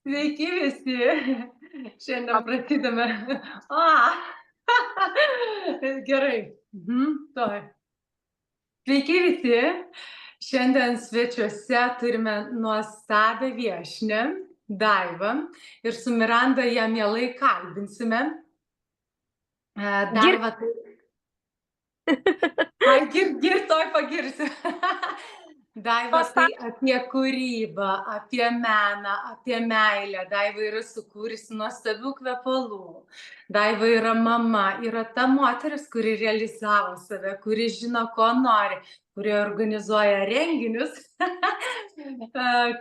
Sveiki visi. Šiandien prasidame. Gerai. Tuoj. Sveiki visi. Šiandien svečiuose turime nuostabią viešnią, Daivą. Ir su Miranda ją mielai kalbinsime. Daiva, tai... Ai, gir, tuoj pagirsiu. Daiva, tai apie kūrybą, apie meną, apie meilę. Daiva yra sukūrusi nuostabių kvepalų. Daiva yra mama, yra ta moteris, kuri realizavo save, kuri žino, ko nori, kuri organizuoja renginius,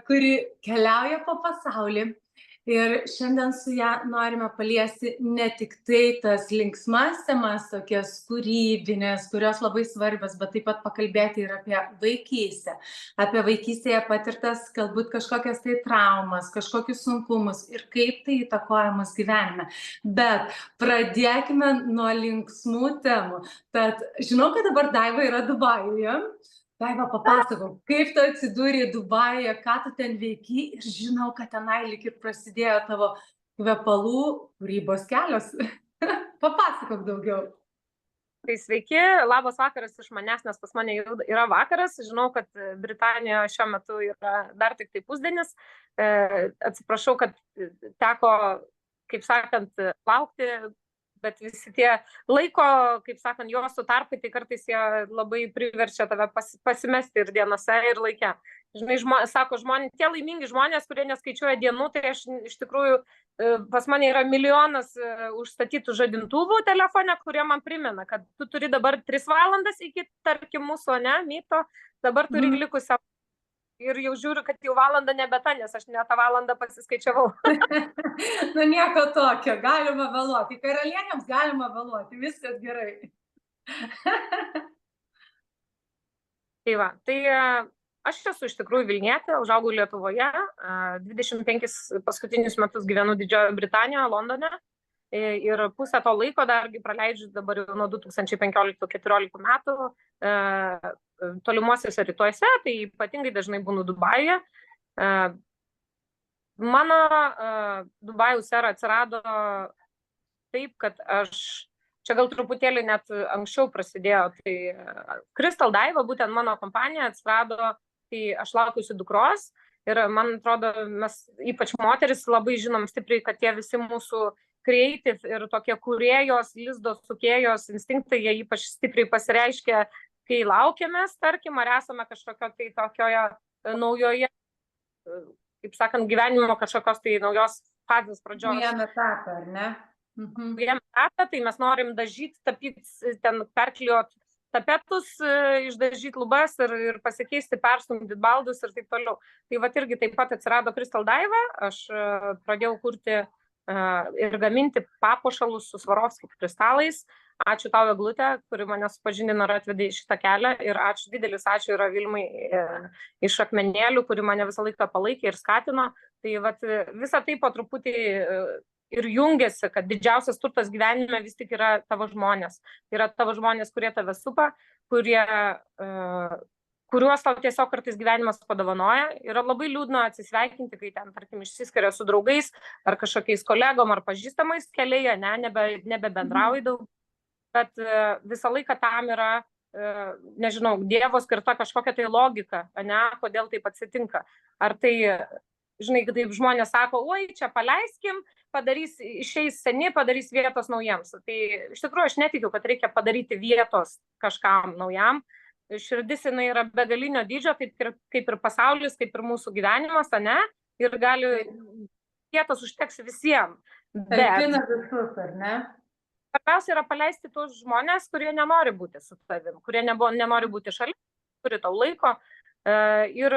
kuri keliauja po pasaulį. Ir šiandien su ją norime paliesti ne tik tai tas linksmas temas, tokias kūrybinės, kurios labai svarbios, bet taip pat pakalbėti ir apie vaikystę. Apie vaikystėje patirtas galbūt kažkokias tai traumas, kažkokius sunkumus ir kaip tai įtakoja mus gyvenime. Bet pradėkime nuo linksmų temų. Tad žinau, kad dabar Daiva yra Dubajuje. Daiva, papasakok, kaip tu atsidūrei Dubajuje, ką tu ten veiki ir žinau, kad tenai lyg ir prasidėjo tavo kvepalų kūrybos kelias. Papasakok daugiau. Tai sveiki, labas vakaras iš manęs, nes pas mane jau yra vakaras. Žinau, kad Britanijoje šiuo metu yra dar tik tai pusdienis. Atsiprašau, kad teko, kaip sakant, laukti, bet visi tie laiko, kaip sakant, jos sutarpai, tai kartais jie labai priverčia tave pasimesti ir dienose, ir laike. Žinai, sako žmonės, tie laimingi žmonės, kurie neskaičiuoja dienų, tai aš iš tikrųjų, pas mane yra milijonas užstatytų žadintuvų telefone, kurie man primena, kad tu turi dabar 3 valandas iki, tarkim, mūsų, ne, myto, dabar turi likusią. Ir jau žiūriu, kad jau valanda nebeta, nes aš ne tą valandą pasiskaičiavau. Nu nieko tokio, galima vėluoti. Karalienėms galima vėluoti, viskas gerai. Tai va, tai aš esu iš tikrųjų Vilnietė, užaugau Lietuvoje, 25 paskutinius metus gyvenu Didžiojoje Britanijoje, Londone. Ir pusę to laiko dargi praleidžiu dabar jau nuo 2015-2014 metų tolimuosiuose rytuose, tai ypatingai dažnai būnu Dubajuje. Mano Dubajaus era atsirado taip, kad aš, čia gal truputėlį net anksčiau prasidėjo, tai Crystal Daiva, būtent mano kompanija atsirado, kai aš laukiausi dukros ir man atrodo, mes ypač moteris labai žinom stipriai, kad tie visi mūsų creative ir tokie kūrėjos, lizdo sukėjos instinktai, jie ypač stipriai pasireiškia, kai laukiamės, tarkim, ar esame kažkokio tai tokioje naujoje, kaip sakant, gyvenimo kažkokios tai naujos fazės pradžios. Naujame etapą, ar ne? Naujame etapą, tai mes norim dažyti, tapyti, ten perklijuoti tapetus, išdažyti lubas ir pasikeisti, perstumdyti baldus ir taip toliau. Tai vat irgi taip pat atsirado Crystal Daiva, aš pradėjau kurti ir gaminti papuošalus su Swarovski kristalais. Ačiū tau, Eglutė, kuri mane supažindino ir atvedė į šitą kelią. Ir didelis ačiū yra Vilmai iš Akmenėlių, kuri mane visą laiką palaikė ir skatino. Tai vat, visą tai po truputį ir jungiasi, kad didžiausias turtas gyvenime vis tik yra tavo žmonės. Tai yra tavo žmonės, kurie tave supa, kuriuos tau tiesiog kartais gyvenimas padovanoja. Yra labai liūdna atsisveikinti, kai ten, tarkim, išsiskiria su draugais ar kažkokiais kolegom ar pažįstamais keliai, nebebendrauji daug. Bet visą laiką tam yra, nežinau, Dievo skirta kažkokia tai logika, kodėl taip atsitinka. Ar tai, žinai, kaip žmonės sako, oi, čia paleiskim, išeis seni, padarys vietos naujiems. Tai iš tikrųjų aš netikiu, kad reikia padaryti vietos kažkam naujam. Širdis jinai yra begalinio dydžio, kaip ir pasaulis, kaip ir mūsų gyvenimas, ir gali vietos užteks visiems. Talpina visus, ar ne? Svarbiausia yra paleisti tuos žmonės, kurie nenori būti su tavim, kurie nenori būti šalia, turi tau laiko ir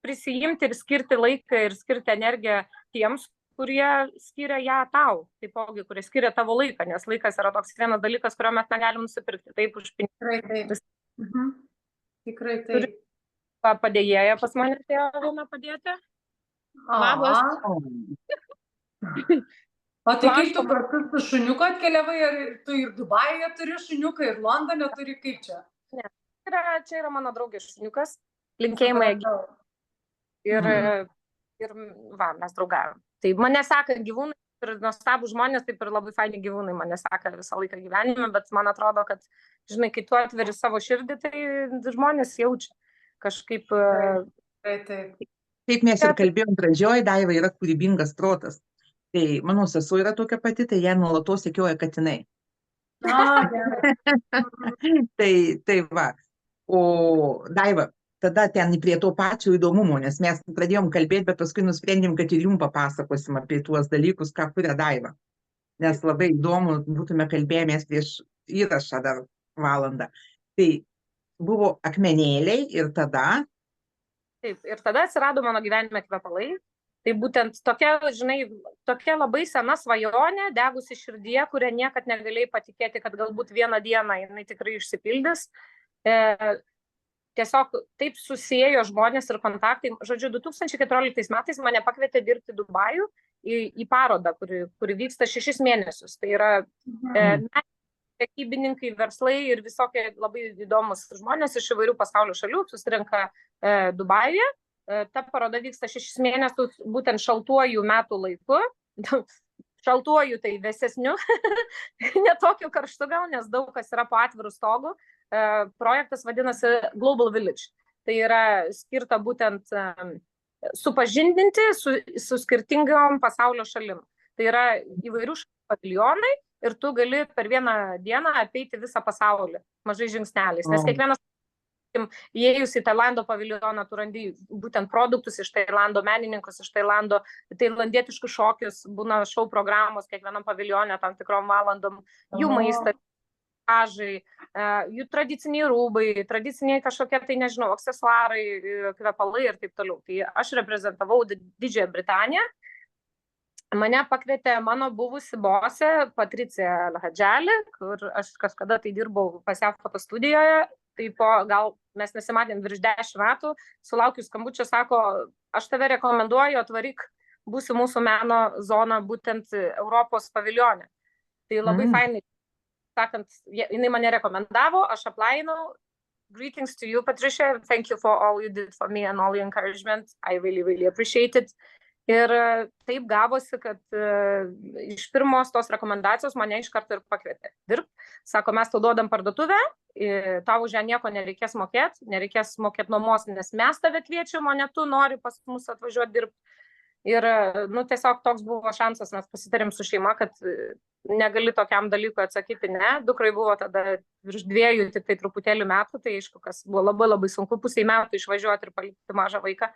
prisijimti ir skirti laiką ir skirti energiją tiems, kurie skiria ją tau, taipogi, kurie skiria tavo laiką, nes laikas yra toks vienas dalykas, kurio mes negalim nusipirkti, taip už pinigus. Tikrai taip. Padėjėja pas mane atėjo viena padėti. Labas. O tai kaip tu kartu su šuniuku atkeliavai, ar tu ir Dubajuje turi šuniuką, ir Londone turi, kaip čia? Ne, čia yra mano draugės šuniukas. Linkėjimai. ir va, mes draugavom. Tai mane seka gyvūnai ir nuostabų žmonės, taip ir labai faini gyvūnai mane seka visą laiką gyvenime, bet man atrodo, kad, žinai, kai tu atveri savo širdį, tai žmonės jaučia kažkaip. Taip mes ir kalbėjom pradžioj, Daiva yra kūrybingas protas. Tai mano sesuo yra tokia pati, tai ją nuolatos sekioja katinai. Tai va. O Daiva, tada ten prie to pačio įdomumo, nes mes pradėjom kalbėti, bet paskui nusprendėm, kad ir jums papasakosim apie tuos dalykus, ką kuria Daiva. Nes labai įdomu, būtume kalbėjomės prieš įrašą dar valandą. Tai buvo akmenėliai ir tada... Taip, ir tada atsirado mano gyvenime kvepalai. Tai būtent tokia, žinai, tokia labai sena svajonė, degusi širdyje, kurią niekad negalėjai patikėti, kad galbūt vieną dieną jinai tikrai išsipildys. Tiesiog taip susiejo žmonės ir kontaktai. Žodžiu, 2014 metais mane pakvietė dirbti Dubajų į parodą, kuri vyksta 6 mėnesius. Tai yra prekybininkai, verslai ir visokie labai įdomus žmonės iš įvairių pasaulio šalių susirenka Dubajuje. Ta paroda vyksta 6 mėnesius būtent šaltuoju metų laiku. Šaltuoju tai vėsesniu, ne tokiu karštu gal, nes daug kas yra po atvirų stogų. Projektas vadinasi Global Village. Tai yra skirta būtent supažindinti su skirtingom pasaulio šalim. Tai yra įvairių šalių paviljonai ir tu gali per vieną dieną apeiti visą pasaulį mažai žingsneliais. Nes kiekvienas, įėjus į Tailando paviljoną, tu randi būtent produktus iš Tailando, menininkus iš Tailando, tailandietiškus šokius, būna šou programos kiekvienam paviljone tam tikrom valandom, jų maistas, jų tradiciniai rūbai, tradiciniai kažkokie, tai nežinau, aksesuarai, kvepalai ir taip toliau. Tai aš reprezentavau Didžiąją Britaniją. Mane pakvietė mano buvusi bosė Patricija Al-Hadžali, kur aš kažkada tai dirbau pas ją fotostudijoje. Tai gal mes nesimatėm virš 10 metų, sulaukiu skambučio, sako, aš tave rekomenduoju, atvaryk, būsi mūsų meno zona būtent Europos paviljone. Tai labai fainai, sakant, jinai mane rekomendavo, aš aplainau. Greetings to you, Patricia. Thank you for all you did for me and all your encouragement. I really, really appreciate it. Ir taip gavosi, kad iš pirmos tos rekomendacijos mane iš karto ir pakvietė dirbti. Sako, mes tau duodam parduotuvę, tau už ją nieko nereikės mokėti nuomos, nes mes tave kviečiam, o ne tu nori pas mus atvažiuoti dirbti. Ir tiesiog toks buvo šansas, mes pasitarėm su šeima, kad negali tokiam dalykui atsakyti, ne. Dukrai buvo tada virš 2, tik tai truputėlį metų, tai aišku, kas buvo labai labai sunku pusei metų išvažiuoti ir palikti mažą vaiką.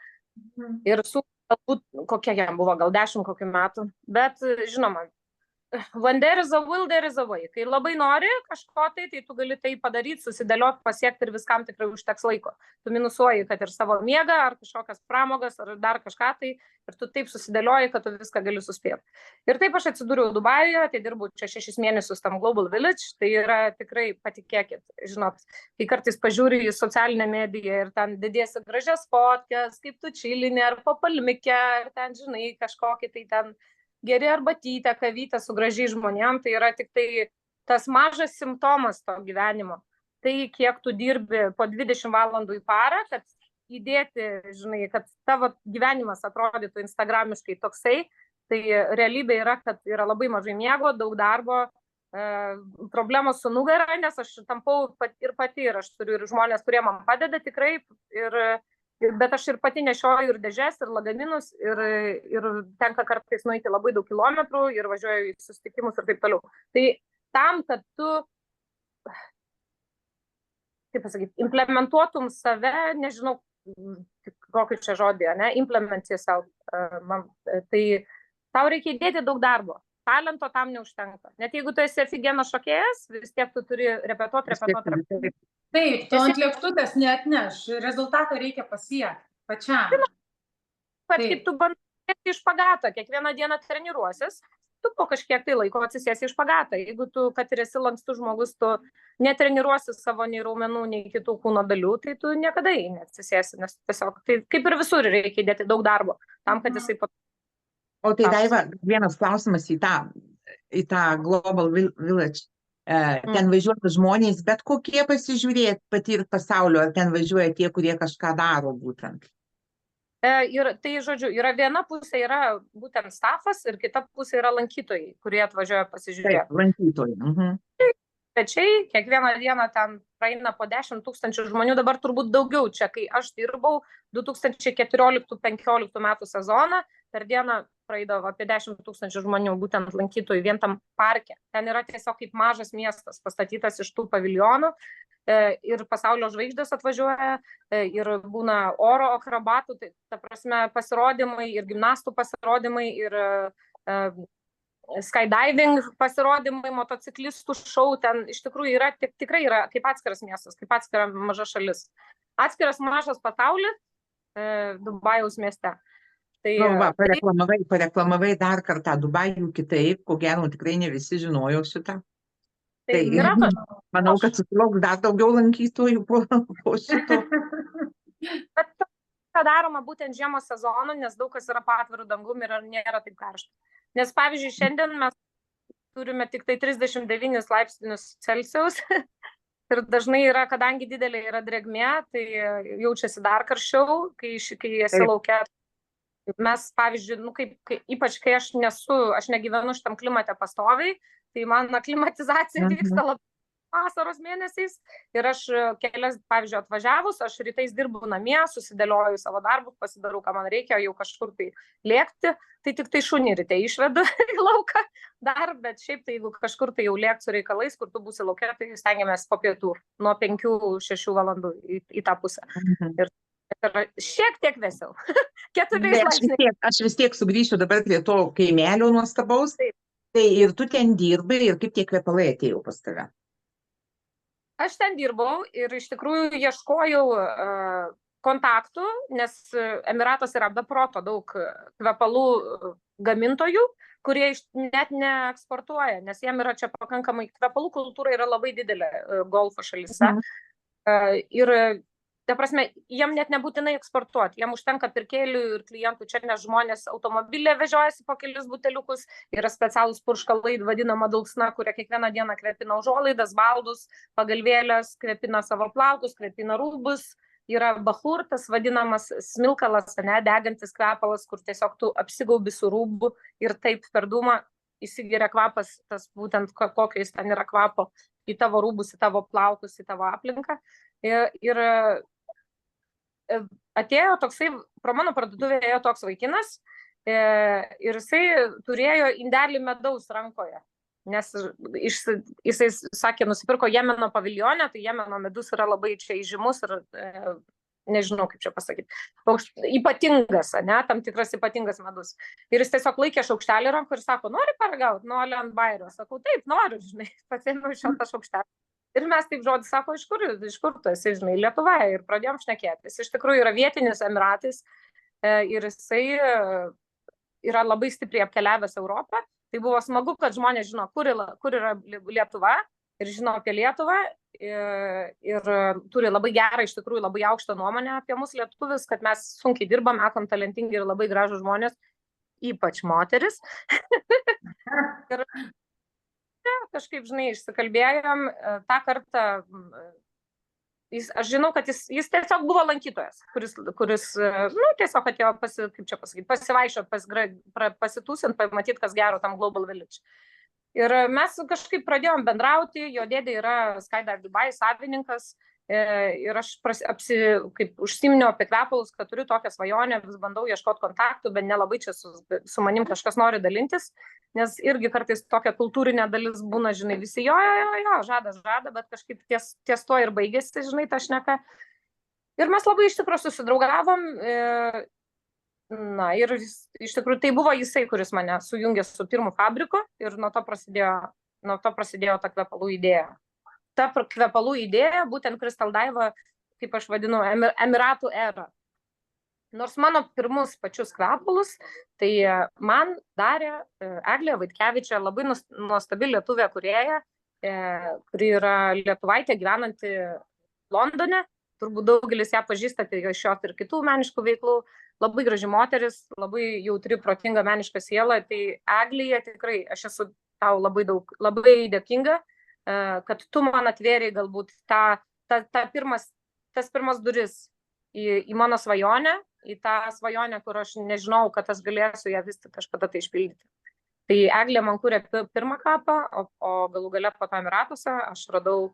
Ir galbūt kokie jam buvo, gal 10 kokių metų, bet žinoma, when there is a will, there is a way. Kai labai nori kažko tai tu gali tai padaryti, susidėlioti, pasiekti ir viskam tikrai užteks laiko. Tu minusuoji, kad ir savo miegą, ar kažkokias pramogas, ar dar kažką tai, ir tu taip susidėlioji, kad tu viską gali suspėti. Ir taip aš atsidūriau Dubajuje, tai dirbu čia 6 mėnesius tam Global Village, tai yra tikrai, patikėkit, žinot, kai kartais pažiūri į socialinę mediją ir ten dėdėsi gražias fotkės, kaip tu čilini, ar po palmike, ar ten, žinai, kažkokį tai ten geri arbatytę, kavytę su gražiai žmonėm, tai yra tik tai tas mažas simptomas to gyvenimo. Tai kiek tu dirbi po 20 valandų į parą, kad įdėti, žinai, kad tavo gyvenimas atrodytų instagramiškai toksai, tai realybė yra, kad yra labai mažai miego, daug darbo, problemos su nugara, nes aš tampau ir pati, ir aš turiu ir žmonės, kurie man padeda tikrai, bet aš ir pati nešioju ir dėžes, ir lagaminus, ir tenka kartais nueiti labai daug kilometrų, ir važiuoju į susitikimus ir taip toliau. Tai tam, kad tu, kaip pasakyti, implementuotum save, nežinau, kokį čia žodį, ne, implement yourself, tai tau reikia įdėti daug darbo. Talento tam neužtenka. Net jeigu tu esi aфиgenas šokėjas, vis tiek tu turi repetuoti. Taip, tu ant lėktutės neatneš, rezultatą reikia pasiekti pačiam. Kaip tu bandai iš špagatą, kiekvieną dieną treniruosis, tu po kažkiek tai laiko atsisėsi iš špagatą. Jeigu tu, kad ir esi lankstus žmogus, tu netreniruosi savo nei raumenų, nei kitų kūno dalių, tai tu niekada neatsisėsi, nes tiesiog, tai kaip ir visur reikia įdėti daug darbo, tam, kad jisai O tai Daiva, vienas klausimas į tą Global Village. Ten važiuoja žmonės, bet kokie pasižiūrėti, patirti pasaulio, ar ten važiuoja tie, kurie kažką daro būtent? Ir tai, žodžiu, yra viena pusė yra būtent stafas ir kita pusė yra lankytojai, kurie atvažiuoja pasižiūrėti. Taip, lankytojai. Pečiai, kiekvieną dieną ten praeina po 10 000 žmonių, dabar turbūt daugiau čia, kai aš dirbau 2014-2015 metų sezoną, per dieną praeidavo apie 10 000 žmonių, būtent lankytojų vien tam parke. Ten yra tiesiog kaip mažas miestas, pastatytas iš tų paviljonų ir pasaulio žvaigždės atvažiuoja ir būna oro akrobatų, tai ta prasme pasirodymai ir gimnastų pasirodymai ir skydiving pasirodymai, motociklistų šou, ten iš tikrųjų yra, tikrai yra kaip atskiras miestas, kaip atskira maža šalis. Atskiras mažas pasaulis Dubajaus mieste. Tai, pareklamavai dar kartą Dubajų kitaip, ko gero tikrai ne visi žinojo šitą. Tai yra, manau, kad susilauks dar daugiau lankytojų po šito. Bet tai daroma būtent žiemos sezonu, nes daug kas yra po atviru dangum ir nėra taip karšta. Nes, pavyzdžiui, šiandien mes turime tik tai 39 laipsnius Celsijaus ir dažnai yra, kadangi didelė yra drėgmė, tai jaučiasi dar karščiau, kai esi lauke. Mes, pavyzdžiui, ypač kai aš negyvenu šitam klimate pastoviai, tai man aklimatizacija vyksta labai vasaros mėnesiais ir aš kelias, pavyzdžiui, atvažiavus, aš rytais dirbu namie, susidėlioju savo darbus, pasidarau, ką man reikia, jau kažkur tai lėkti, tai tik tai šunį ryte išvedu į lauką dar, bet šiaip tai jeigu kažkur tai jau lėkt su reikalais, kur tu būsi lauke, tai stengiamės po pietų, nuo 5-6 valandų į tą pusę. Ir šiek tiek vėsiau. 4 laipsniai. Aš vis tiek sugrįšiu dabar prie to kaimelio nuostabaus. Tai ir tu ten dirbai ir kaip tie kvepalai atėjo pas tave? Aš ten dirbau ir iš tikrųjų ieškojau kontaktų, nes Emiratuose yra be proto daug kvepalų gamintojų, kurie net neeksportuoja, nes jiem yra čia pakankamai, kvepalų kultūra yra labai didelė golfo šalyse. Ir ta prasme, jiem net nebūtinai eksportuoti, jiem užtenka pirkėjų ir klientų čia, nes žmonės automobilė vežiojasi po kelis buteliukus, yra specialūs purškalai, vadinama dulksna, kurie kiekvieną dieną kvepina užuolaidas, baldus, pagalvėlės, kvepina savo plaukus, kvepina rūbus, yra bahur, tas vadinamas smilkalas, degantis kvepalas, kur tiesiog tu apsigaubi su rūbu ir taip per dūmą įsigeria kvapas, tas būtent kokio jis ten yra kvapo, į tavo rūbus, į tavo plaukus, į tavo aplinką. Ir atėjo toksai, pro mano parduotuvę ėjo toks vaikinas ir jisai turėjo indelį medaus rankoje, nes jisai sakė, nusipirko Jemeno paviljone, tai Jemeno medus yra labai čia įžymus ir nežinau kaip čia pasakyti, ypatingas, tam tikras ypatingas medus. Ir jis tiesiog laikė šaukštelį rankų ir sako, nori paragauti, nori ant bairio. Sakau, taip, noriu, žinai, pasiėmiau šitą šaukštelį. Ir mes taip žodį sako, iš kur tu esi, žinai, Lietuva, ir pradėjom šnekėti. Jis iš tikrųjų yra vietinis Emiratais ir jisai yra labai stipriai apkeliavęs Europą. Tai buvo smagu, kad žmonės žino, kur yra Lietuva ir žino apie Lietuvą ir turi labai gerą, iš tikrųjų labai aukštą nuomonę apie mus lietuvius, kad mes sunkiai dirbam, esam talentingi ir labai gražų žmonės, ypač moteris. Ir kažkaip, žinai, išsikalbėjom tą kartą, aš žinau, kad jis tiesiog buvo lankytojas, kuris tiesiog atėjo pasivaikščiot, pasitūsint, pamatyti, kas gero tam Global Village. Ir mes kažkaip pradėjom bendrauti, jo dėdė yra Skydive Dubai savininkas ir aš kaip užsiminiau apie kvepalus, kad turiu tokią svajonę, vis bandau ieškoti kontaktų, bet nelabai čia su manim kažkas nori dalintis, nes irgi kartais tokia kultūrinė dalis būna, žinai, visi jo, žada, bet kažkaip ties to ir baigėsi, žinai, ta šneka. Ir mes labai iš tikrųjų susidraugavom, ir iš tikrųjų tai buvo jisai, kuris mane sujungė su pirmu fabriku ir nuo to prasidėjo ta kvepalų idėja. Ta kvepalų idėja, būtent Crystal Dive, kaip aš vadinu, Emiratų era. Nors mano pirmus pačius kvepalus, tai man darė Eglė Vaitkevičė, labai nuostabi lietuvė kūrėja, kuri yra lietuvaitė gyvenanti Londone. Turbūt daugelis ją pažįstate iš jos ir kitų meniškų veiklų. Labai graži moteris, labai jautri, protinga meniška siela. Tai Eglėje tikrai aš esu tau labai dėkinga, kad tu man atvėrei galbūt tas pirmas duris į mano svajonę, į tą svajonę, kur aš nežinau, kad aš galėsiu ją vystyti, kažkada tai išpildyti. Tai Eglė man kūrė pirmą kvapą, o galų gale po to Emiratuose aš radau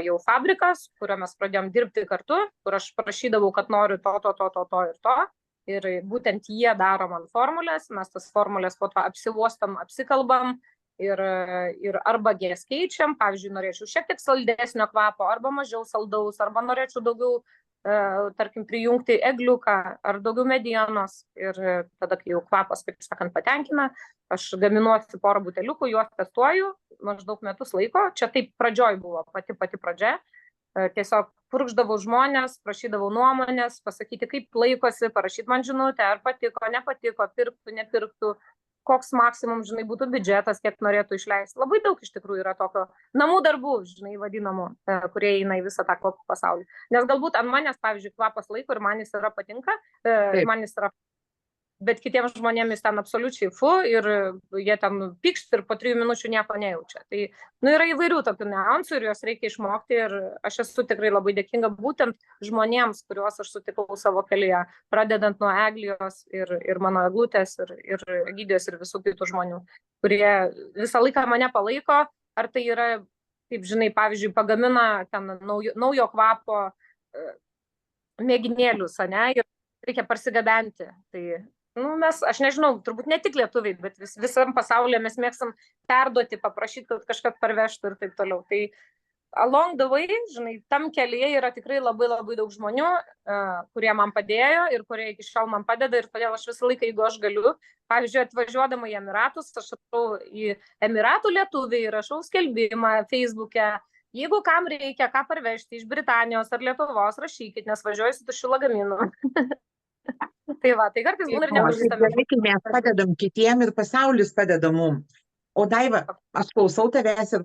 jau fabrikas, kurio mes pradėjom dirbti kartu, kur aš prašydavau, kad noriu to ir to. Ir būtent jie daro man formulės, mes tas formulės po to apsivostam, apsikalbam ir arba jas keičiam, pavyzdžiui, norėčiau šiek tiek saldesnio kvapo, arba mažiau saldaus, arba norėčiau daugiau, tarkim, prijungti egliuką ar daugiau medienos. Ir tada, kai jau kvapas, kaip sakant, patenkina, aš gaminuosi porą buteliukų, juos testuoju maždaug metus laiko. Čia taip pradžioj buvo, pati pradžia. Tiesiog purkšdavau žmonės, prašydavau nuomonės, pasakyti, kaip laikosi, parašyti man žinutę, ar patiko, nepatiko, pirktų, nepirktų, koks maksimum, žinai, būtų biudžetas, kiek norėtų išleisti. Labai daug iš tikrųjų yra tokio namų darbų, žinai, vadinamų, kurie eina į visą tą kvapų pasaulį. Nes galbūt ant manęs, pavyzdžiui, kvapas laiko ir man jis yra patinka, man jis yra, bet kitiems žmonėms ten absoliučiai ir jie ten pykšt ir po 3 minučių nieko nejaučia. Tai yra įvairių tokių niuansų ir juos reikia išmokti ir aš esu tikrai labai dėkinga būtent žmonėms, kuriuos aš sutikau savo kelyje, pradedant nuo Eglijos ir mano eglutės ir Egidijos ir visų kitų žmonių, kurie visą laiką mane palaiko, ar tai yra, kaip žinai, pavyzdžiui, pagamina ten naujo kvapo mėginėlius, ane, ir reikia parsigabenti. Tai aš nežinau, turbūt ne tik lietuviai, bet visam pasaulyje mes mėgstam perduoti, paprašyti, kad kažkas parvežtų ir taip toliau. Tai along the way, žinai, tam kelyje yra tikrai labai daug žmonių, kurie man padėjo ir kurie iki šiol man padeda ir todėl aš visą laiką, jeigu aš galiu, pavyzdžiui, atvažiuodama į Emiratus, aš rašau į Emiratų lietuviai, rašau skelbimą Facebook'e, jeigu kam reikia ką parvežti iš Britanijos ar Lietuvos, rašykit, nes važiuoju su tuščiu lagaminu. Tai va, tai kartais būna ir nepažįstami. Mes padedam kitiem ir pasaulis padeda mum. O Daiva, aš klausau tavęs ir,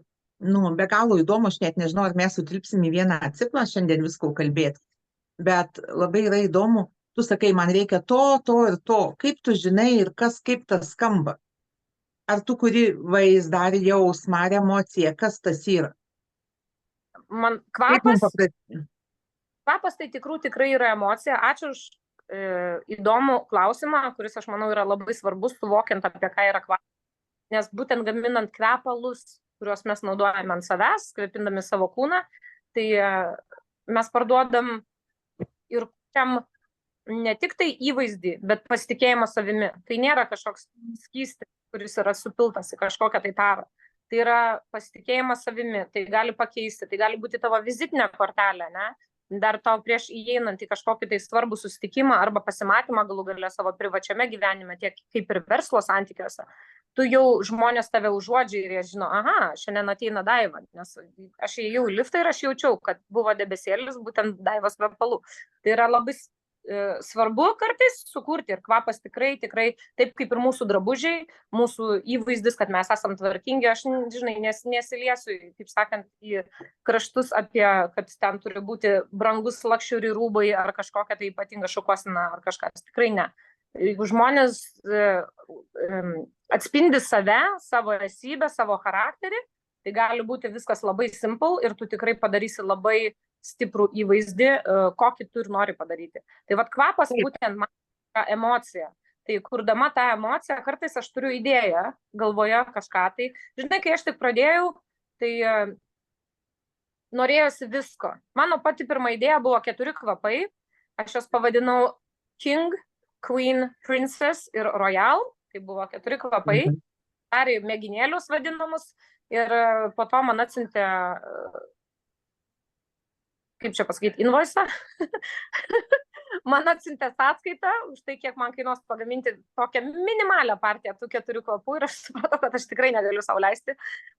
be galo įdomu, aš net nežinau, ar mes sutilpsim į vieną ciklą šiandien visko kalbėti, bet labai yra įdomu, tu sakai, man reikia to ir to, kaip tu žinai ir kaip tas skamba? Ar tu kuri vaizdą, ar jausmą, ar emociją, kas tas yra? Man kvapas tai tikrai yra emocija. Ačiū už įdomų klausimą, kuris, aš manau, yra labai svarbus, suvokiant, apie ką yra kvapas. Nes būtent gaminant kvepalus, kuriuos mes naudojame ant savęs, kvepindami savo kūną, tai mes parduodam ir kuriam ne tik tai įvaizdį, bet pasitikėjimą savimi. Tai nėra kažkoks skystis, kuris yra supiltas į kažkokią tai tarą. Tai yra pasitikėjimas savimi, tai gali pakeisti, tai gali būti tavo vizitinė kortelė, ne? Dar tau prieš įeinant į kažkokį tai svarbų susitikimą arba pasimatymą galų gale savo privačiame gyvenime, tiek kaip ir verslo santykiuose, tu jau žmonės tave užuodžia ir jie žino, aha, šiandien ateina Daiva, nes aš įėjau į liftą ir aš jaučiau, kad buvo debesėlis būtent Daivos kvepalų. Tai yra labai svarbu kartais sukurti ir kvapas tikrai, taip kaip ir mūsų drabužiai, mūsų įvaizdis, kad mes esam tvarkingi, aš, žinai, nesiliesiu, taip sakant, į kraštus apie, kad ten turi būti brangus luxury rūbai ar kažkokia tai ypatinga šukuosena ar kažkas, tikrai ne. Jeigu žmonės atspindi save, savo esybę, savo charakterį, tai gali būti viskas labai simple ir tu tikrai padarysi labai stiprų įvaizdį, kokį tu ir nori padaryti. Tai vat kvapas būtent man yra emocija. Tai kurdama tą emociją, kartais aš turiu idėją galvoje kažką. Tai, žinai, kai aš tik pradėjau, tai norėjosi visko. Mano pati pirma idėja buvo 4 kvapai. Aš jos pavadinau King, Queen, Princess ir Royal. Tai buvo 4 kvapai. Dar mėginėlius vadinamus. Ir po to man atsiuntė kaip čia pasakyti, invoice. Man atsiuntė sąskaitą už tai, kiek man kainuos pagaminti tokią minimalią partiją tų 4 kvapų ir aš supratau, kad aš tikrai negaliu sau leisti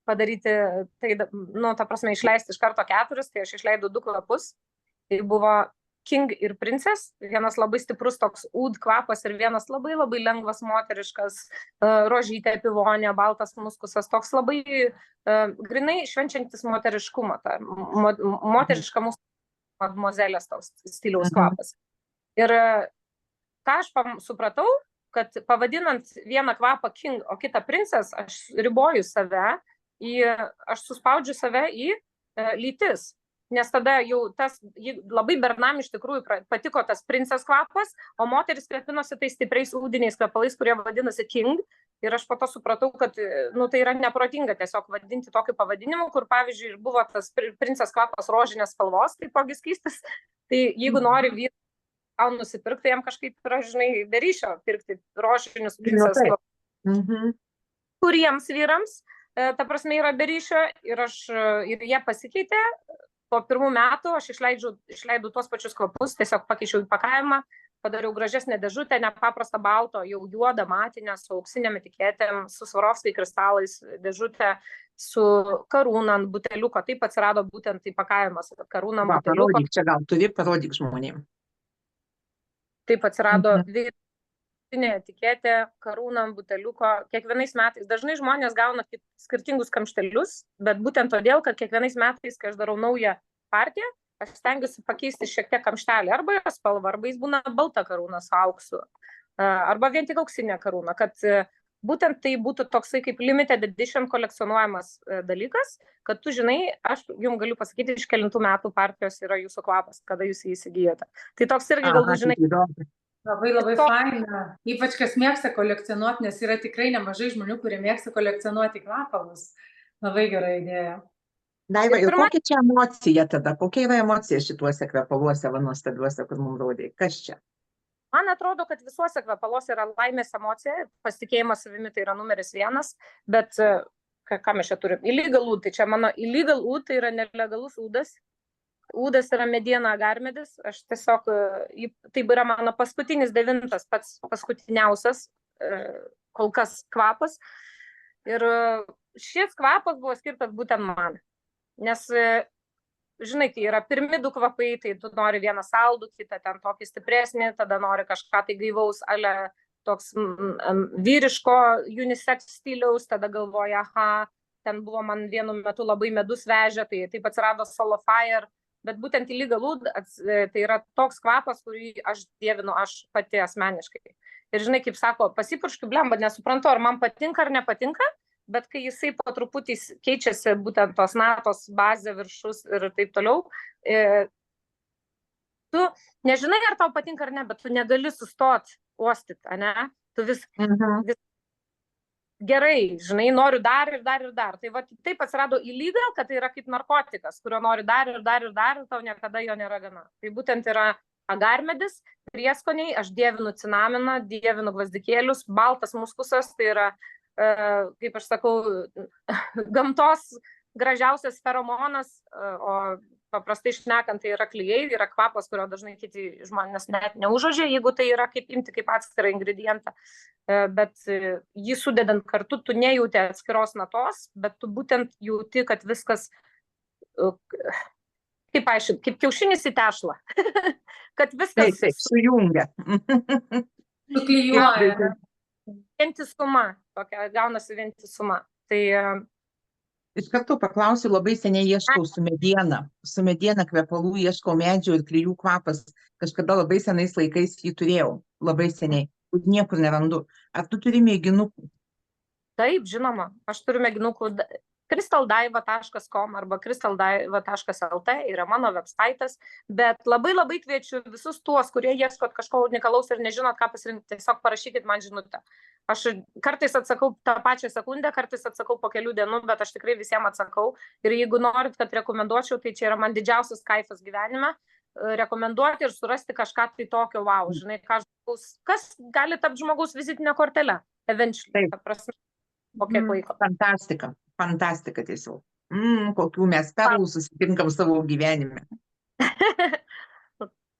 padaryti, tai, ta prasme, išleisti iš karto 4, tai aš išleidau 2 kvapus. Tai buvo King ir Princess, vienas labai stiprus toks oud kvapas ir vienas labai lengvas moteriškas, rožytė, pivonė, baltas muskusas, toks labai grinai švenčiantis moteriškumą, moteriška mūsų mademoiselles toks stiliaus kvapas. Ir ką aš supratau, kad pavadinant vieną kvapą King, o kitą Princess, aš riboju save, aš suspaudžiu save į lytis. nes tada jau labai bernam iš tikrųjų patiko tas princės kvapas, o moteris kvepinosi tais stipriais ūdiniais kvepalais, kurie vadinasi King. Ir aš po to supratau, kad tai yra neprotinga tiesiog vadinti tokiu pavadinimu, kur pavyzdžiui buvo tas princės kvapas rožinės spalvos, taipogi skystis. Tai jeigu nori vyras nusipirkti, jam kažkaip yra, žinai, be ryšio pirkti rožinius princės kvapus. Kuriems vyrams, ta prasme, yra be ryšio ir jie pasikeitė. Po 1 metų aš išleidau tuos pačius kvapus, tiesiog pakeičiau įpakavimą, padariau gražesnę dėžutę, nepaprastą balto, jau juodą matinę, su auksinėm etiketėm, su Swarovski kristalais dėžutę, su karūna ant buteliuko. Taip atsirado būtent įpakavimas, karūna ant buteliuko. Parodyk, čia gal turi, parodyk žmonėm. Taip atsirado etiketė, karūna ant buteliuko. Kiekvienais metais, dažnai žmonės gauna skirtingus kamštelius, bet būtent todėl, kad kiekvienais metais, kai aš darau naują partiją, aš stengiuosi pakeisti šiek tiek kamštelį, arba jo spalvą, arba jis būna balta karūna su auksu, arba vien tik auksinė karūna, kad būtent tai būtų toksai kaip limited edition kolekcionuojamas dalykas, kad tu žinai, aš jums galiu pasakyti, iš kelintų metų partijos yra jūsų kvapas, kada jūs jį įsigijote. Tai toks irgi galbūt, žinai, labai faina. Ypač kas mėgsta kolekcionuoti, nes yra tikrai nemažai žmonių, kurie mėgsta kolekcionuoti kvepalus. Labai gera idėja. Daiva, ir kokia čia emocija tada? Kokia yra emocija šituose kvepaluose, nuostabiuose, kur mums rodė? Kas čia? Man atrodo, kad visuose kvepaluose yra laimės emocija, pasitikėjimas savimi tai yra numeris 1, bet ką mes čia turim? Illegal oud, tai čia mano illegal oud, tai yra nelegalus ūdas. Ūdas yra mediena agarmedis, aš tiesiog, tai yra mano paskutinis 9, pats paskutiniausias kol kas kvapas. Ir šis kvapas buvo skirtas būtent man. Nes, žinai, kai yra pirmi 2 kvapai, tai tu nori vieną saldų, kitą ten tokį stipresnį, tada nori kažką tai gaivaus, ale toks vyriško unisex stiliaus, tada galvoja, ten buvo man vienu metu labai medus vežė, tai taip atsirado Solo Fire, bet būtent Illegal Oud tai yra toks kvapas, kurį aš dievinu, aš pati asmeniškai. Ir žinai, kaip sako, pasipurškiu blemba, nesuprantu, ar man patinka ar nepatinka, bet kai jisai po truputį keičiasi būtent tos natos, bazė, viršus ir taip toliau, tu nežinai, ar tau patinka ar ne, bet tu negali sustot uostyti, ane? Tu vis gerai, žinai, noriu dar ir dar ir dar. Tai va, taip atsirado illegal, kad tai yra kaip narkotikas, kurio nori dar ir dar ir dar ir tau niekada jo nėra gana. Tai būtent yra agarmedis, prieskoniai, aš dievinu cinaminą, dievinu gvazdikėlius, baltas muskusas, tai yra kaip aš sakau, gamtos gražiausias feromonas, o paprastai šnekant tai yra klijai, yra kvapas, kurio dažnai kiti žmonės net neužuodžia, jeigu tai yra kaip imti kaip atskirą ingredientą, bet jį sudedant kartu, tu nejauti atskiros natos, bet tu būtent jauti, kad viskas, kaip aiškiai, kaip kiaušinis į tešlą, kad viskas sujungia. Suklijuoja. Vientisuma, tokia gaunasi vientisuma. Tai iš karto paklausiu, labai seniai ieškau su mediena kvepalų, ieškau medžių ir klijų kvapas. Kažkada labai senais laikais jį turėjau, labai seniai, niekur nerandu. Ar tu turi mėginukų? Taip, žinoma, aš turiu mėginukų. crystaldaiva.com arba crystaldaiva.lt yra mano websaitas, bet labai kviečiu visus tuos, kurie ieškot kažko unikalaus ir nežinot, ką pasirinkti, tiesiog parašykit man žinutę. Aš kartais atsakau tą pačią sekundę, kartais atsakau po kelių dienų, bet aš tikrai visiems atsakau. Ir jeigu norit, kad rekomenduočiau, tai čia yra man didžiausias kaifas gyvenime, rekomenduoti ir surasti kažką tai tokio, wow, žinai, kas gali tapti žmogaus vizitinė kortelė, eventually, ta prasme, po kiek laiko. Fantastika tiesiog. Kokių mes perlų susitinkam savo gyvenime.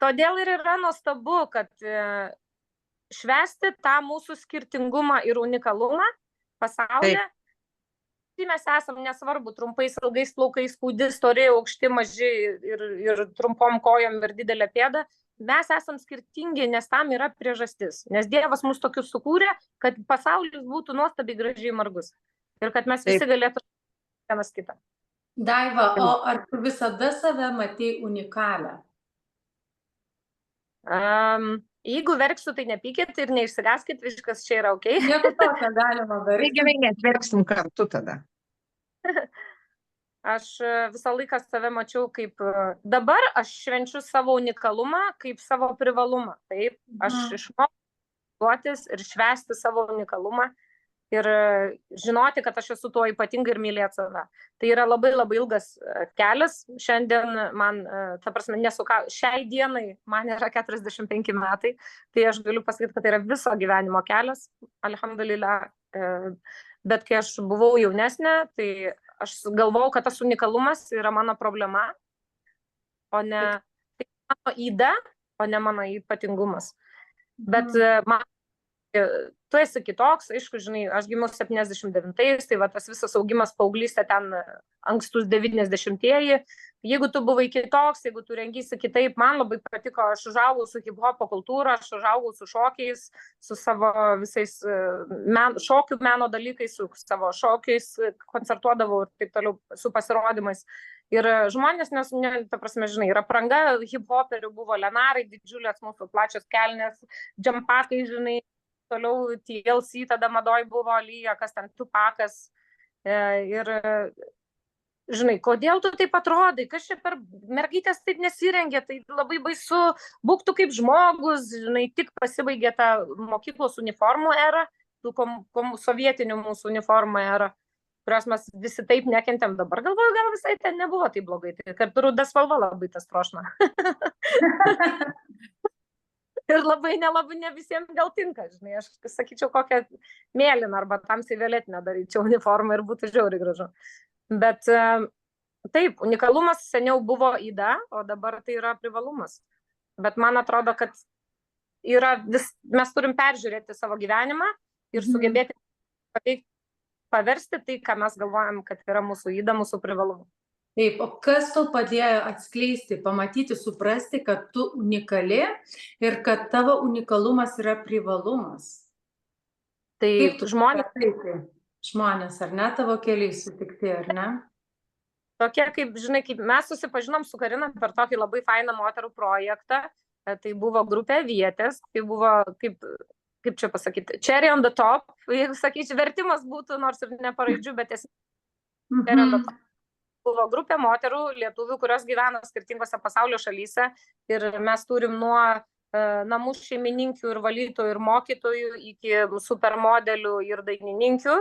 Todėl ir yra nuostabu, kad švęsti tą mūsų skirtingumą ir unikalumą pasaulyje. Tai mes esam, nesvarbu, trumpais, ilgais plaukais, kūdi, stori, aukšti, maži ir trumpom kojom ir didelė pėda. Mes esam skirtingi, nes tam yra priežastis. Nes Dievas mus tokius sukūrė, kad pasaulis būtų nuostabiai gražiai margus. Ir kad mes visi galėtume vienas kitą. Daiva, o ar tu visada save matei unikalią? Jeigu verksiu, tai nepykit ir neišsigąskit, viskas čia yra ok. Nieko tokio galima verkti. Tai gerai, net verksim kartu tada. Aš visą laiką save mačiau kaip, dabar aš švenčiu savo unikalumą kaip savo privalumą. Taip, aš išmokau ir švęsti savo unikalumą ir žinoti, kad aš esu tuo ypatinga ir mylėti save. Tai yra labai labai ilgas kelias. Šiandien man, ta prasme, šiai dienai man yra 45 metai, tai aš galiu pasakyti, kad tai yra viso gyvenimo kelias, alhamdulillah. Bet kai aš buvau jaunesnė, tai aš galvojau, kad tas unikalumas yra mano problema, o ne tai mano yda, o ne mano ypatingumas. Bet man, tu esi kitoks, aišku, žinai, aš gimiau 79-ais, tai va tas visas augimas paauglystė ten ankstus 90-ieji. Jeigu tu buvai kitoks, jeigu tu rengysi kitaip, man labai patiko, aš užaugau su hip-hopo kultūra, aš užaugau su šokiais, su savo visais šokių meno dalykais, su savo šokiais, koncertuodavau ir taip toliau, su pasirodymais. Ir žmonės, ta prasme, žinai, ir apranga hip-hoperių buvo lenarai, didžiulės mūsų plačios kelnės, džempakai, žinai, toliau TLC, tada madoj buvo Lyja, kas ten Tupakas. Ir žinai, kodėl tu taip atrodai, kas čia per mergytės taip nesirengė, tai labai baisu, būk tu kaip žmogus, žinai, tik pasibaigė ta mokyklos uniformų era, tų sovietinių mūsų uniformų era, kurios mes visi taip nekentėm. Dabar galvoju, gal visai ten nebuvo taip blogai, tai kad ruda spalva labai tas trošna. Ir labai nelabai ne visiems gal tinka, žinai, aš sakyčiau kokią mėlyną arba tamsiai violetinę daryčiau uniformą ir būtų žiauriai gražu. Bet taip, unikalumas seniau buvo yda, o dabar tai yra privalumas. Bet man atrodo, kad mes turim peržiūrėti savo gyvenimą ir sugebėti paversti tai, ką mes galvojam, kad yra mūsų yda, mūsų privalumas. Taip, o kas tau padėjo atskleisti, pamatyti, suprasti, kad tu unikali ir kad tavo unikalumas yra privalumas? Tai žmonės, ar ne, tavo keliai sutikti, ar ne? Tokie, kaip, žinai, kaip mes susipažinom su Karina per tokį labai fainą moterų projektą, tai buvo grupė Vietės, tai buvo, kaip čia pasakyti, cherry on the top, jeigu sakyčiau, vertimas būtų, nors ir neparaidžių, bet cherry on the top. Buvo grupė moterų, lietuvių, kurios gyvena skirtingose pasaulio šalyse ir mes turim nuo namų šeimininkių ir valytojų ir mokytojų iki supermodelių ir dainininkių,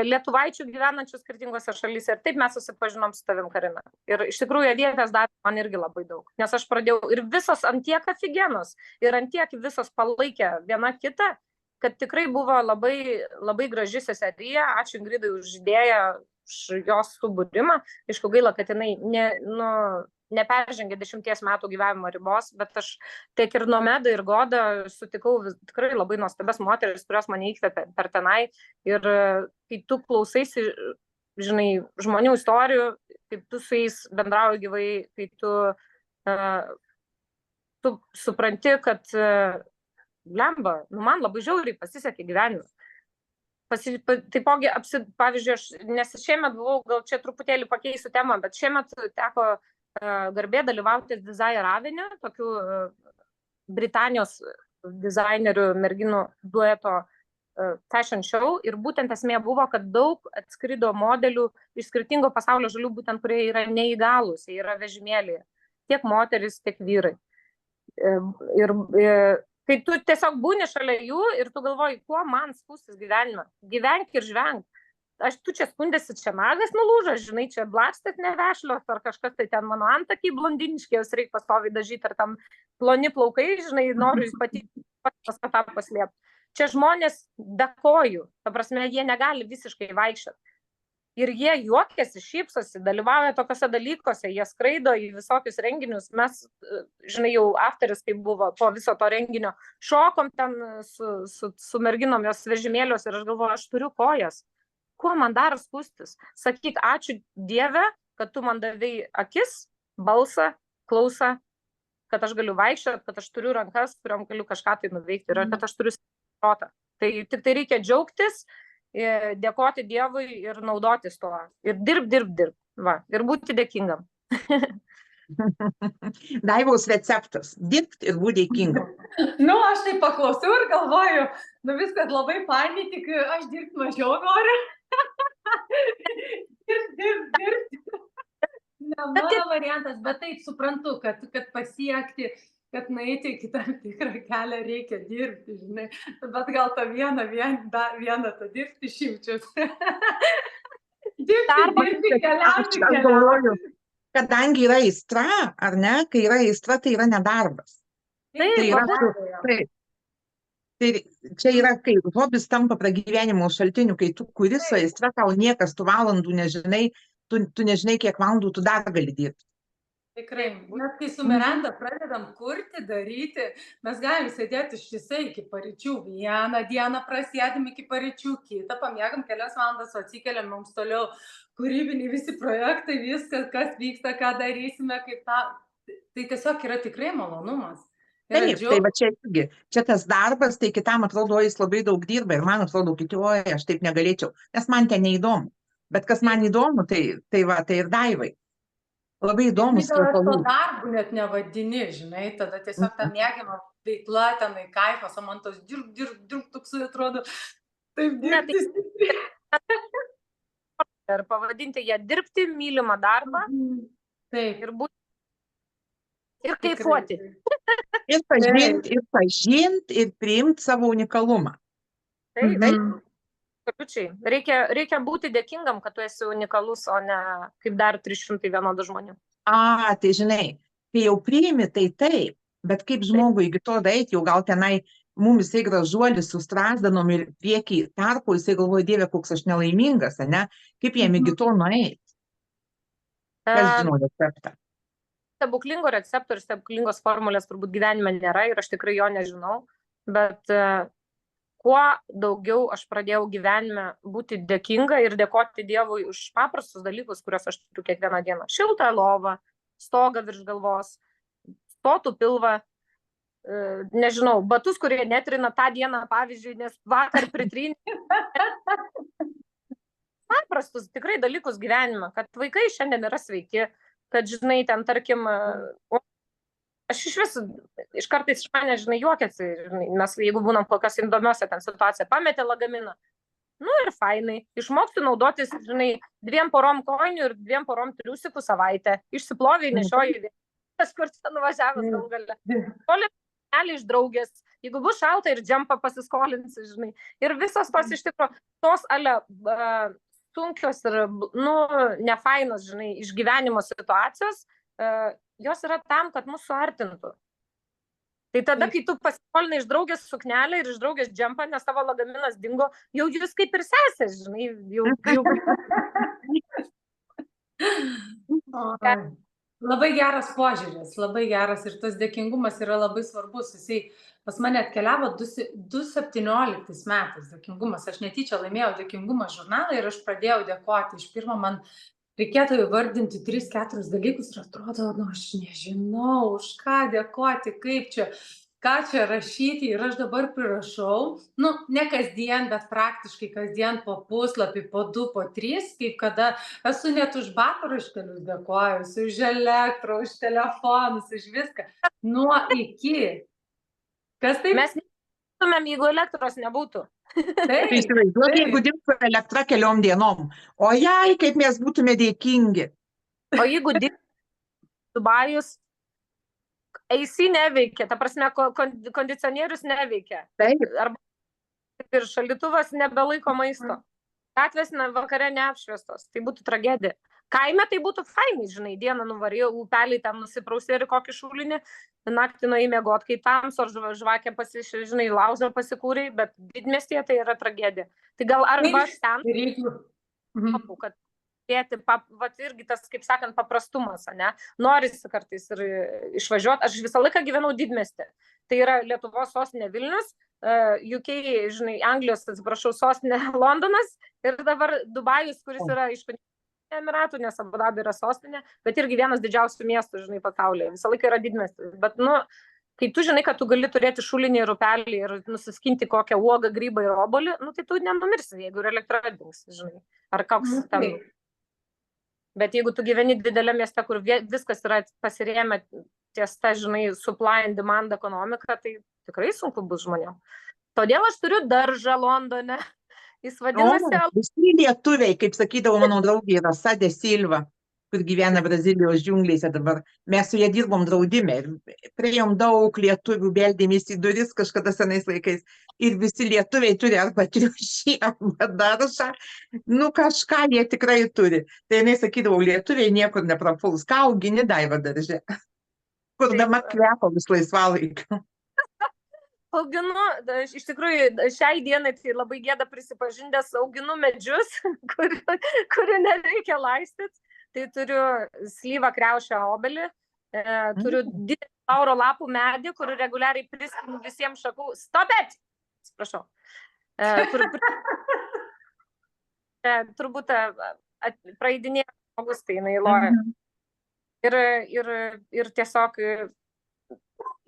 lietuvaičių gyvenančių skirtingose šalyse. Ir taip mes susipažinom su tavim, Karina. Ir iš tikrųjų Vietės davė man irgi labai daug, nes aš pradėjau ir visos antiek afigenos ir antiek visos palaikė viena kitą, kad tikrai buvo labai, labai graži seserija. Ačiū Ingridai už idėją, jos subūrimą. Aišku, gaila, kad jinai neperžengė 10 metų gyvenimo ribos, bet aš tiek ir Nomeda ir Goda sutikau tikrai labai nuostabias moteris, kurios mane įkvėpė per tenai. Ir kai tu klausaisi, žinai, žmonių istorijų, kaip tu su jais bendrauji gyvai, kai tu supranti, kad lemba, man labai žiauriai pasisekė gyvenimas. Taipogi, pavyzdžiui, nes šiemet buvau, gal čia truputėlį pakeisiu temą, bet šiemet teko garbė dalyvauti Desire Avenue, tokių Britanijos dizainerių merginų dueto fashion show, ir būtent esmė buvo, kad daug atskrido modelių iš skirtingo pasaulio šalių, būtent kurie yra neįgalūs, jie yra vežimėlyje, tiek moteris, tiek vyrai. Ir kai tu tiesiog būni šalia jų ir tu galvoji, kuo man skųstis gyvenime, gyvenk ir žvenk. Tu čia skundėsi, čia nagas nulūžas, žinai, čia blakstės nevešlios ar kažkas, tai ten mano antakiai blondiniškės, reikia pastoviai dažyti, ar tam ploni plaukai, žinai, noriu pati tą paslėpti. Čia žmonės dakojų, ta prasme, jie negali visiškai vaikščioti. Ir jie juokiasi, šypsosi, dalyvauja tokiuose dalykuose, jie skraido į visokius renginius. Mes, žinai, jau afteris, kai buvo po viso to renginio, šokom ten su merginom jos vežimėlios ir aš galvoju, aš turiu kojas. Kuo man dar skųstis? Sakyk, ačiū Dieve, kad tu man davei akis, balsą, klausą, kad aš galiu vaikščioti, kad aš turiu rankas, kuriom galiu kažką tai nuveikti ir kad aš turiu protą. Tai tik tai reikia džiaugtis, dėkoti Dievui ir naudotis tuo. Ir dirb. Va, ir būti dėkingam. Daivos receptas. Dirbti ir būti dėkingam. Aš tai paklausiau ir galvoju, viskas labai fainai, tik aš dirbti mažiau noriu. Dirbti. Ne mano variantas, bet taip suprantu, kad pasiekti, kad nueiti iki tam tikrą kelią reikia dirbti, žinai. Bet gal tą vieną tą dirbti šimčius. Dirbti, Aš keliauti. galvoju, kadangi yra aistra, ar ne, kai yra aistra, tai yra nedarbas. Tai yra, taip. Tai čia yra, kai hobis tampa pragyvenimo šaltiniu, kai tu kuri su aistra, tau niekas tų valandų nežinai, tu nežinai, kiek valandų tu dar gali dirbti. Tikrai, mes kai su Miranda pradedam kurti, daryti, mes galim sėdėti ištisai iki paryčių, vieną dieną prasėdim iki paryčių, kitą pamiegam kelias valandas, o atsikeliam mums toliau kūrybiniai visi projektai, viskas, kas vyksta, ką darysime, kaip tą. Tai tiesiog yra tikrai malonumas. Taip, tai va čia irgi, čia tas darbas, tai kitam atrodo, jis labai daug dirba ir man atrodo, kiti, oi, aš taip negalėčiau, nes man ten neįdomu. Bet kas man įdomu, tai ir Daivai. Labai įdomus. Gal aš to darbu net nevadini, žinai, tada tiesiog ta mėgiama veikla, tenai kaifas, o man tos dirb, toksai atrodo, taip dirbti. Ir pavadinti ją dirbti, mylimą darbą. Taip. Ir būti. Ir kaifuoti. Ir pažinti, ir priimti savo unikalumą. Taip. Reikia būti dėkingam, kad tu esi unikalus, o ne kaip dar 300 vienodų žmonių. Tai žinai, kai jau priimi, tai taip, bet kaip žmogui iki to daeit, jau gal tenai mums jisai gražuolis su strazdanom ir priekį tarpu, jisai galvoja, Dieve, koks aš nelaimingas, ne? Kaip jam iki to nueit? Kas žino receptą? Stebuklingo recepto ir stebuklingos formulės turbūt gyvenime nėra ir aš tikrai jo nežinau, bet kuo daugiau aš pradėjau gyvenime būti dėkinga ir dėkoti Dievui už paprastus dalykus, kuriuos aš turiu kiekvieną dieną. Šiltą lovą, stogą virš galvos, stotų pilvą, nežinau, batus, kurie netrina tą dieną, pavyzdžiui, nes vakar pritrynė. Paprastus tikrai dalykus gyvenime, kad vaikai šiandien yra sveiki, kad, žinai, ten, tarkim, aš iš kartais iš mane, žinai, juokiasi, žinai, mes, jeigu būnam kokios įdomiose ten situacija, pametė lagaminą, nu ir fainai, išmokti naudotis, žinai, 2 porom kojinių ir 2 porom triusikų savaitę, išsiplovė, nešioji vietas, kur čia nuvažiavęs gal gale, kolė iš draugės, jeigu bus šalta ir džempą pasiskolinsi, žinai, ir visos tos iš tikro, tos sunkios ir, nefainos, žinai, išgyvenimo situacijos, jos yra tam, kad mus suartintų. Tai tada, kai tu pasiskolinai iš draugės suknelę ir iš draugės džempą, nes tavo lagaminas dingo, jau jūs kaip ir sesės, žinai, jau... Labai geras požiūris, labai geras ir tas dėkingumas yra labai svarbus. Jisai pas mane atkeliavo 2017 metais dėkingumas. Aš netyčia laimėjau dėkingumo žurnalą ir aš pradėjau dėkoti. Iš pirmo man reikėtų įvardinti 3-4 dalykus ir atrodo, aš nežinau, už ką dėkoti, kaip čia, ką čia rašyti ir aš dabar prirašau, ne kasdien, bet praktiškai kasdien po puslapį, po 2, po 3, kaip kada esu net už batų raštelius dėkojusi, už elektrą, už telefonus, už viską, nuo iki. Kas taip? Mes nebūtumėm, jeigu elektros nebūtų. Tai įsivaizduok, jeigu dirbtų elektra keliom dienom. O jai, kaip mes būtume dėkingi. O jeigu dirbtų Dubajus, AC neveikia, ta prasme, kondicionierius neveikia. Taip. Ir šaldytuvas nebelaiko maisto. Gatvės vakare neapšviestos. Tai būtų tragedija. Kaime tai būtų fainai, žinai, dieną nuvarėjo, upelį ten nusiprausė ir kokį šulinį, naktį nuėjai miegot, kai tamso žvakė žinai, laužą pasikūrė, bet didmiestyje tai yra tragedija. Tai gal arba aš ten, kad irgi tas, kaip sakant, paprastumas, ne? Norisi kartais ir išvažiuoti. Aš visą laiką gyvenau didmiestį. Tai yra Lietuvos sostinė Vilnius, UK, žinai, Anglijos, atsiprašau, sostinė Londonas ir dabar Dubajus, kuris yra iš Emiratų, nes Abu Dabi yra sostinė, bet irgi vienas didžiausių miestų, žinai, pasaulyje. Visą laiką yra didmiestis. Bet, kai tu žinai, kad tu gali turėti šulinį ir upelį ir nusiskinti kokią uogą, grybą ir obolį, tai tu nenumirsi, jeigu ir elektra dings, žinai. Ar koks ten. Bet jeigu tu gyveni didelė mieste, kur viskas yra pasirėmę ties ta, žinai, supply and demand ekonomika, tai tikrai sunku bus žmonėm. Todėl aš turiu daržą Londone Jis vadinasi Visi lietuviai, kaip sakydavo mano draugė Rasa de Silva, kur gyvena Brazilijos džiunglėse dabar. Mes su ją dirbom draudime ir priėjom daug lietuvių, beldėmės į duris kažkada senais laikais. Ir visi lietuviai turi arba triušį, arba daržą. Nu, kažką jie tikrai turi. Tai jinai sakydavo, lietuviai niekur neprapuls. Ką augini, Daiva, darže? Kurdama kvepalus laisvalaikiu. Auginu, iš tikrųjų, šiai dienai tai labai gėda prisipažindęs, auginu medžius, kurių nereikia laistyti. Tai turiu slyvą, kriaušę, obelį, turiu didelį lauro lapų medį, kur reguliariai priskinu visiems šakų. Stop it! Atsiprašau. Turbūt praeidinėja žmogus, tai jinai loja. Ir tiesiog,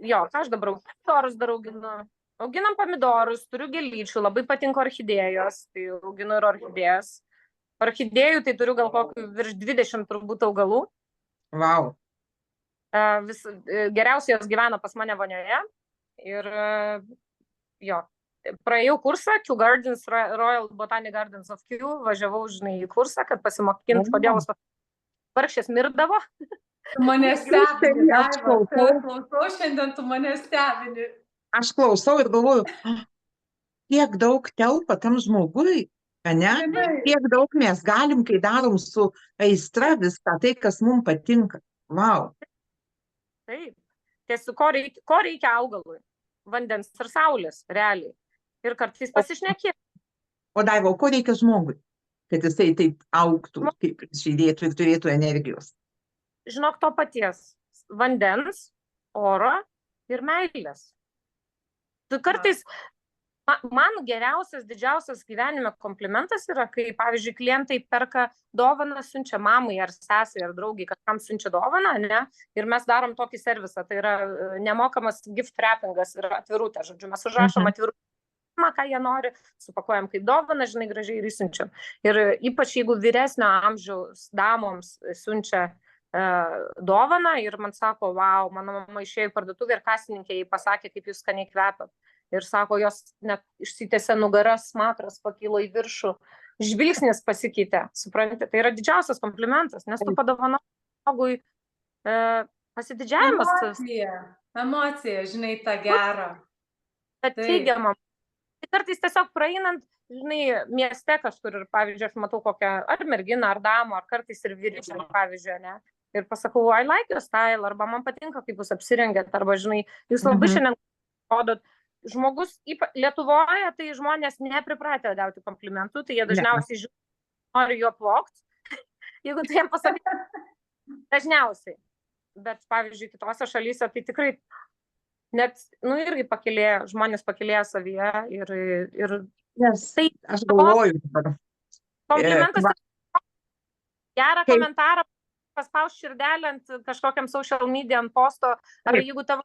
jo, ką aš dabar pomidorus dar auginu. Auginam pomidorus, turiu gėlyčių, labai patinka orchidėjos, tai auginu ir orchidėjas. Orchidėjų tai turiu gal kokių virš 20 turbūt augalų. Wow. Geriausiai jos gyvena pas mane vonioje. Ir jo, praėjau kursą, Kew Gardens, Royal Botanic Gardens of Kew, važiavau, žinai, į kursą, kad pasimokint, kodėl vargšės mirdavo. Tu mane stebini, Daiva, klausau šiandien, tu mane stebini. Aš klausau ir galvoju, kiek daug telpa tam žmogui, ne? Kiek daug mes galim, kai darom su aistra viską, tai, kas mums patinka. Wow. Taip. Tiesiog, ko reikia augalui? Vandens ir saulės, realiai. Ir kartais pasišnekėti. O Daiva, ko reikia žmogui, kad jisai taip augtų, kaip žydėtų ir turėtų energijos? Žinok, to paties. Vandens, oro ir meilės. Tu kartais, man geriausias, didžiausias gyvenime komplimentas yra, kai, pavyzdžiui, klientai perka dovaną, siunčia mamai ar sesai ar draugiai, kažkam siunčia dovaną, ne? Ir mes darom tokį servisą, tai yra nemokamas gift wrappingas ir atvirutė, žodžiu, mes užrašom atvirutę, ką jie nori, supakuojam kaip dovaną, žinai, gražiai ir įsiunčiam. Ir ypač jeigu vyresnio amžiaus damoms siunčia dovaną ir man sako, wow, mano mama išėjo į parduotuvę ir kasininkė jai pasakė, kaip jūs skaniai kvepiat. Ir sako, jos net išsitėsė nugaras, smakras pakilo į viršų, žvilgsnis pasikeitė, suprantate, tai yra didžiausias komplimentas, nes tu padovanoji žmogui pasididžiavimas. Emocija, žinai, tą gerą. Bet teigiamą. Tai kartais tiesiog praeinant, žinai, mieste kažkur ir, pavyzdžiui, aš matau kokią ar merginą, ar damą, ar kartais ir vyrišką, pavyzdžiui, ne. Ir pasakau, I like your style, arba man patinka, kaip jūs apsirengėt, arba, žinai, jūs labai šiandien rodot. Žmogus, Lietuvoje, tai žmonės nepripratę gauti komplimentų, tai jie dažniausiai nori jo plokti, jeigu tu jiem pasakai, dažniausiai. Bet, pavyzdžiui, kitose šalyse tai tikrai net, nu, irgi pakilėjo, žmonės pakilėjo savyje ir tai aš galvoju. Komplimentas, gerą komentarą, paspaus širdelę ant kažkokiam social media, ant posto, ar jeigu tavo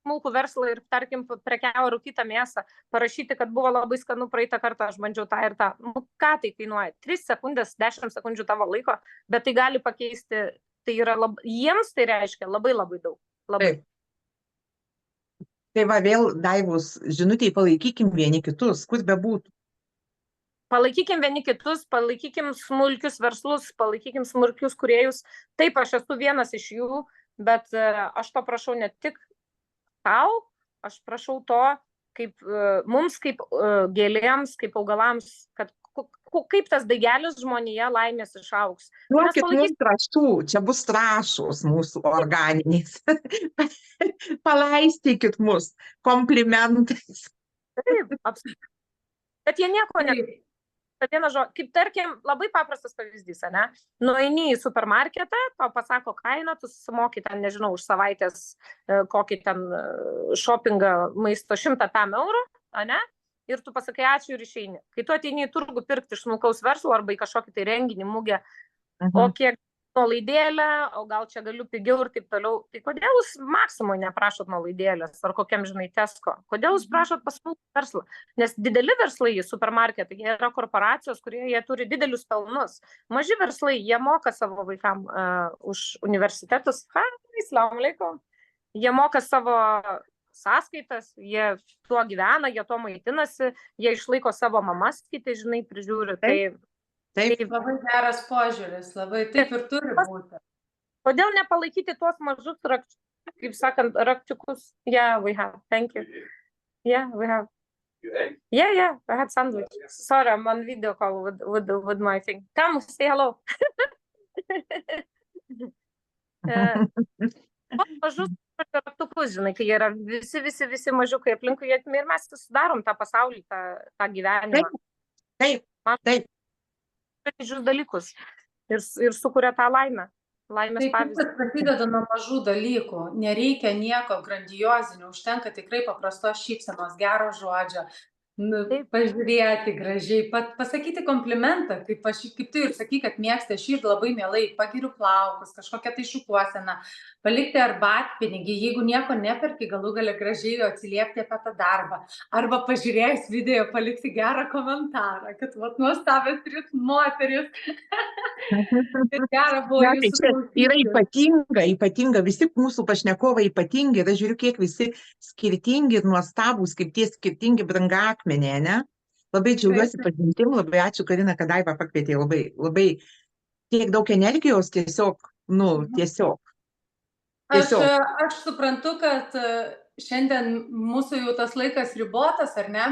smulkų verslą ir, tarkim, prekiavo rūkytą mėsą, parašyti, kad buvo labai skanu praeitą kartą, aš bandžiau tą ir tą. Nu, ką tai kainuoja? 3 sekundės, 10 sekundžių tavo laiko, bet tai gali pakeisti, tai yra jiems tai reiškia labai labai daug. Labai. Tai va vėl, Daivos, žinutėj, palaikykim vieni kitus, kur bebūtų. Palaikykim vieni kitus, palaikykim smulkius verslus, palaikykim smulkius kūrėjus. Taip, aš esu vienas iš jų, bet aš to prašau ne tik tau, aš prašau to, kaip mums, kaip gėlėms, kaip augalams, kad kaip tas daigelis žmonėje laimės išaugs. Duokit mums trąšų, čia bus trąšos mūsų organinės. Palaistykit mus komplimentais. Taip, absoliučiai. Bet jie nieko ne. Kaip tarkim, labai paprastas pavyzdys, ne? Nueini į supermarketą, tau pasako kainą, tu susimoki ten, nežinau, už savaitės kokį ten shoppingą maisto 100 €, ne? Ir tu pasakai ačiū ir išeini. Kai tu ateini į turgų pirkti iš smulkaus verslo arba į kažkokį tai renginį, mugę, o kiek nuolaidėlę, o gal čia galiu pigiau ir taip toliau. Tai kodėl jūs Maksimui neprašot nuolaidėlės ar kokiam, žinai, Tesco? Kodėl jūs prašot pas smulkų verslą? Nes dideli verslai, supermarketai, jie yra korporacijos, kurie jie turi didelius pelnus. Maži verslai, jie moka savo vaikam už universitetus. Assalamu alaikum. Jie moka savo sąskaitas, jie tuo gyvena, jie tuo maitinasi, jie išlaiko savo mamas, kiti, žinai, prižiūri. Taip. Labai geras požiūris, labai taip ir turi būti. Kodėl nepalaikyti tuos mažus, kaip sakant, rakčiukus? Yeah, we have. Thank you. Yeah, we have. Yeah, I had sandwich. Sorry, I'm on video call with my thing. Come, say hello. Mažus raktukus, žinai, kai yra visi mažiukai aplinkui, ir mes sudarom tą pasaulį, tą gyvenimą. Taip. Mažus dalykus ir sukuria tą laimę. Laimės pavyzdį. Tai prasideda nuo mažų dalykų, nereikia nieko grandiozinio, užtenka tikrai paprastos šypsenos, gero žodžio, pažiūrėti gražiai, pasakyti komplimentą, kaip tu ir sakai, kad mėgsti, aš ir labai mielai pagiriu plaukus, kažkokią tai šukuoseną, palikti arbatpinigį, jeigu nieko neperki, galų gale gražiai atsiliepti apie tą darbą, arba pažiūrėjus video palikti gerą komentarą, kad nuostabios 3 moteris. Yra ypatinga, visi mūsų pašnekovai ypatingi, ir aš žiūriu, kiek visi skirtingi ir nuostabūs, kaip tie skirtingi brangakmeniai, ne? Labai džiaugiuosi pažintim, labai ačiū, Karina, kad Daiva pakvietė, labai tiek daug energijos, tiesiog. Aš suprantu, kad šiandien mūsų jau tas laikas ribotas, ar ne?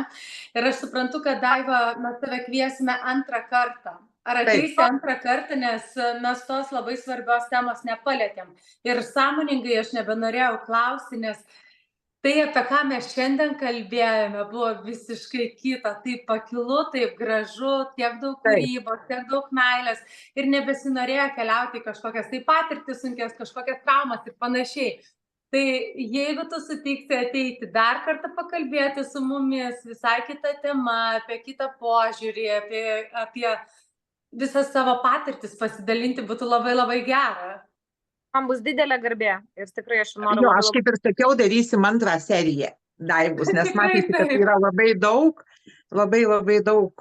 Ir aš suprantu, kad Daiva, mes tave kviesime antrą kartą. Ar ateisi antrą kartą, nes mes tos labai svarbios temos nepalėtėm. Ir sąmoningai aš nebenorėjau klausti, nes tai, apie ką mes šiandien kalbėjome, buvo visiškai kita. Taip pakilu, taip gražu, tiek daug kūrybos, tiek daug meilės. Ir nebesinorėjo keliauti į kažkokias tai patirtis sunkės, kažkokias traumas ir panašiai. Tai jeigu tu sutiksi ateiti dar kartą pakalbėti su mumis, visai kita tema, apie kitą požiūrį, apie visas savo patirtis pasidalinti, būtų labai labai gera. Man bus didelė garbė ir tikrai aš noriu. Jo, aš kaip ir sakiau, darysim antrą seriją Daivos, nes matyti, kad yra labai daug